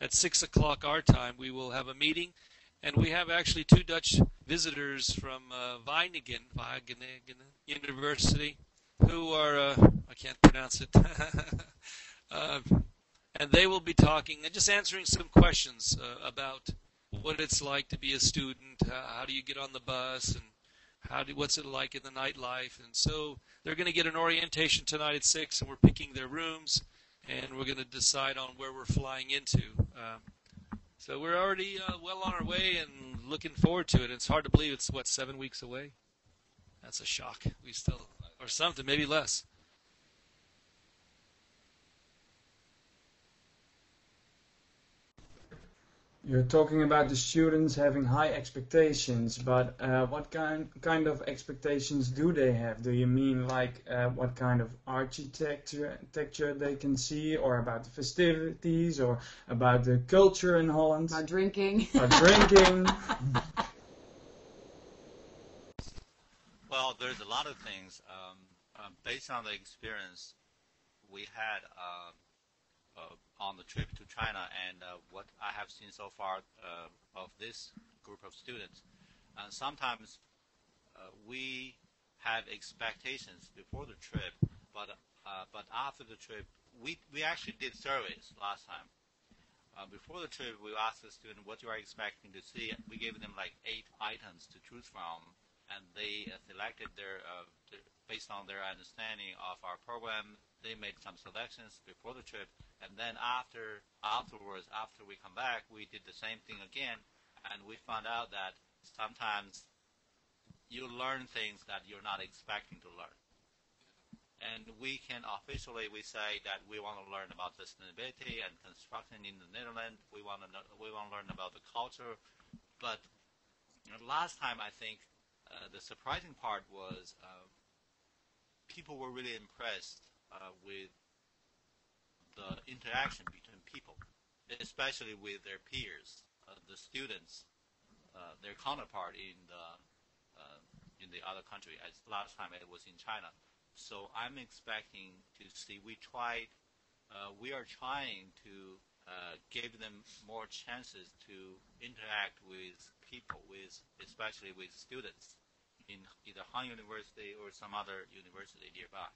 at 6 o'clock our time, we will have a meeting. And we have actually 2 Dutch visitors from Wageningen University who are, I can't pronounce it, and they will be talking and just answering some questions about what it's like to be a student, how do you get on the bus, and what's it like in the nightlife. And so they're going to get an orientation tonight at 6, and we're picking their rooms, and we're going to decide on where we're flying into. So we're already well on our way and looking forward to it. It's hard to believe it's, 7 weeks away? That's a shock. We still, or something, maybe less. You're talking about the students having high expectations, but what kind of expectations do they have? Do you mean like what kind of architecture they can see, or about the festivities, or about the culture in Holland? About drinking. About drinking. Well, there's a lot of things. Based on the experience we had on the trip to China, and what I have seen so far of this group of students. And sometimes we had expectations before the trip, but after the trip, we actually did surveys last time. Before the trip, we asked the student what you are expecting to see. We gave them like 8 items to choose from, and they selected based on their understanding of our program. They made some selections before the trip, and then afterwards, after we come back, we did the same thing again, and we found out that sometimes you learn things that you're not expecting to learn. And we can officially, we say that we want to learn about sustainability and construction in the Netherlands. We want to learn about the culture. But last time, I think the surprising part was people were really impressed with the interaction between people, especially with their peers, the students, their counterpart in the other country. As last time it was in China. So I'm expecting to see. We are trying to give them more chances to interact with people, especially with students in either Han University or some other university nearby.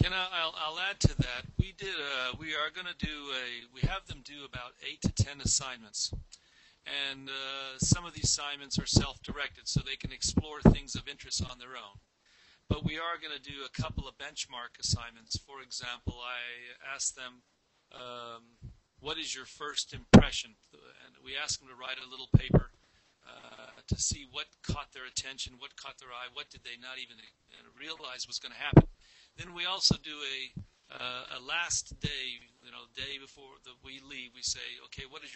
I'll add to that. We have them do about 8 to 10 assignments. And some of these assignments are self-directed, so they can explore things of interest on their own. But we are going to do a couple of benchmark assignments. For example, I asked them, what is your first impression? And we asked them to write a little paper to see what caught their attention, what caught their eye, what did they not even realize was going to happen. Then we also do a last day, day before we leave. We say, okay, what are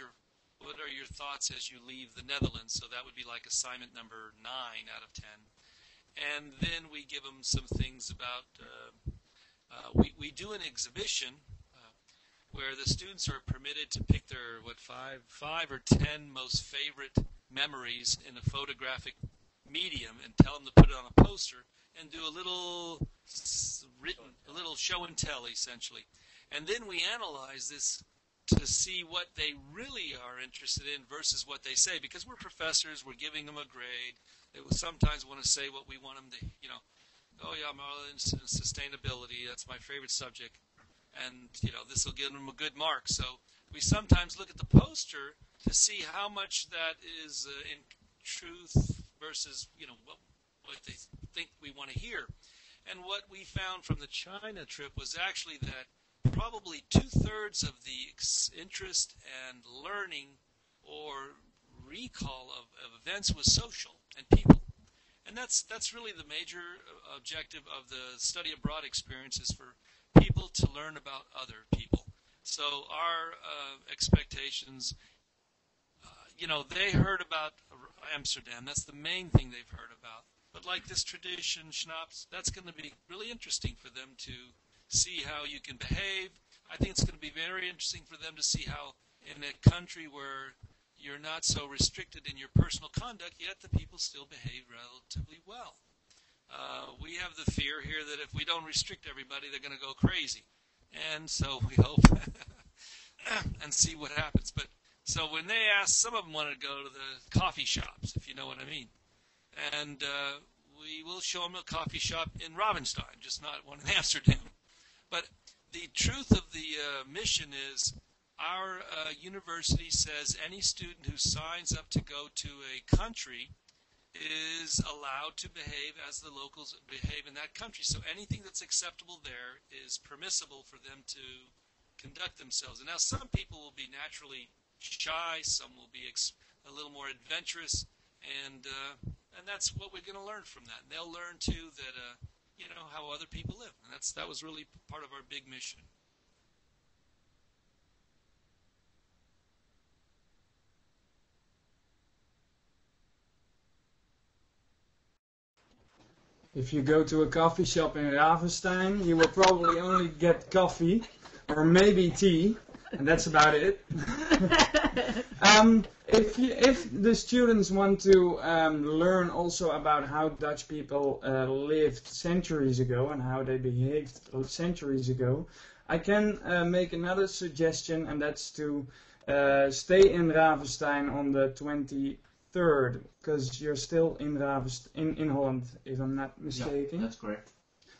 your thoughts as you leave the Netherlands? So that would be like assignment number 9 out of 10. And then we give them some things about, we do an exhibition where the students are permitted to pick their, 5 or 10 most favorite memories in a photographic medium and tell them to put it on a poster and do a little show and tell, essentially. And then we analyze this to see what they really are interested in versus what they say. Because we're professors, we're giving them a grade. They will sometimes want to say what we want them to, oh yeah, I'm all in sustainability, that's my favorite subject. And, this will give them a good mark. So we sometimes look at the poster to see how much that is in truth versus, what they think we want to hear. And what we found from the China trip was actually that probably 2/3 of the interest and learning or recall of events was social and people. And that's really the major objective of the study abroad experience, is for people to learn about other people. So our expectations, they heard about Amsterdam. That's the main thing they've heard about. But like this tradition, schnapps, that's going to be really interesting for them to see how you can behave. I think it's going to be very interesting for them to see how in a country where you're not so restricted in your personal conduct, yet the people still behave relatively well. We have the fear here that if we don't restrict everybody, they're going to go crazy. And so we hope and see what happens. But so when they asked, some of them wanted to go to the coffee shops, if you know what I mean. And we will show them a coffee shop in Ravenstein, just not one in Amsterdam. But the truth of the mission is our university says any student who signs up to go to a country is allowed to behave as the locals behave in that country. So anything that's acceptable there is permissible for them to conduct themselves. And now some people will be naturally shy, some will be a little more adventurous, and that's what we're going to learn from that. And they'll learn too that you know, how other people live, and that was really part of our big mission. If you go to a coffee shop in Ravenstein, you will probably only get coffee or maybe tea, and that's about it. If the students want to learn also about how Dutch people lived centuries ago and how they behaved centuries ago, I can make another suggestion, and that's to stay in Ravenstein on the 23rd, because you're still in in Holland, if I'm not mistaken. Yeah, that's correct.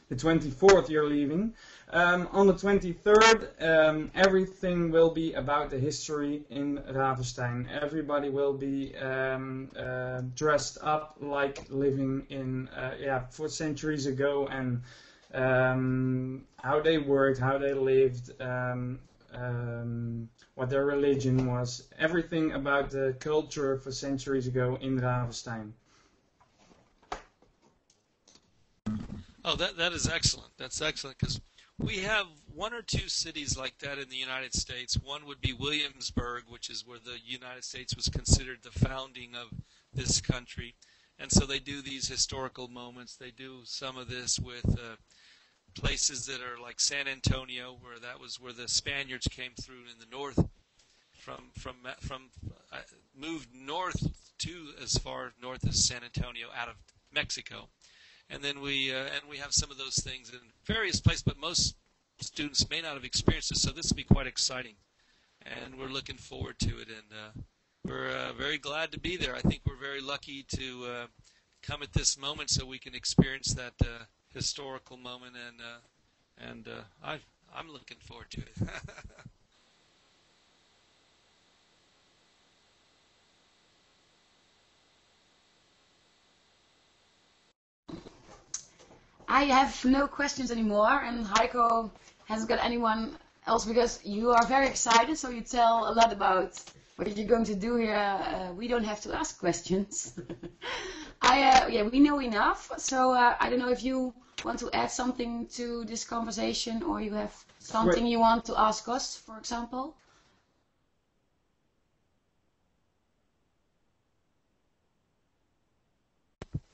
The 24th you're leaving. On the 23rd, everything will be about the history in Ravenstein. Everybody will be dressed up like living in, for centuries ago, and how they worked, how they lived, what their religion was, everything about the culture for centuries ago in Ravenstein. Oh, that is excellent. That's excellent, because we have one or two cities like that in the United States. One would be Williamsburg, which is where the United States was considered the founding of this country. And so they do these historical moments. They do some of this with places that are like San Antonio, where that was where the Spaniards came through in the north, moved north to as far north as San Antonio out of Mexico. And then we have some of those things in various places, but most students may not have experienced it, so this will be quite exciting. And we're looking forward to it, and we're very glad to be there. I think we're very lucky to come at this moment so we can experience that historical moment, and I'm looking forward to it. I have no questions anymore, and Heiko hasn't got anyone else, because you are very excited, so you tell a lot about what you're going to do here. We don't have to ask questions. We know enough, so I don't know if you want to add something to this conversation, or you have something you want to ask us, for example.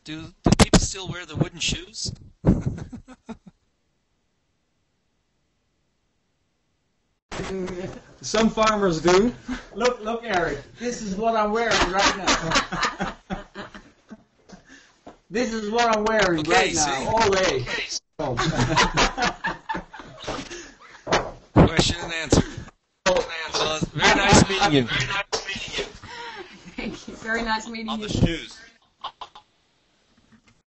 Do people still wear the wooden shoes? Some farmers do. Look, Eric. This is what I'm wearing right now. This is what I'm wearing right now, all day. Question and answer. Well, very nice meeting you. Thank you. Very nice meeting you. On the shoes.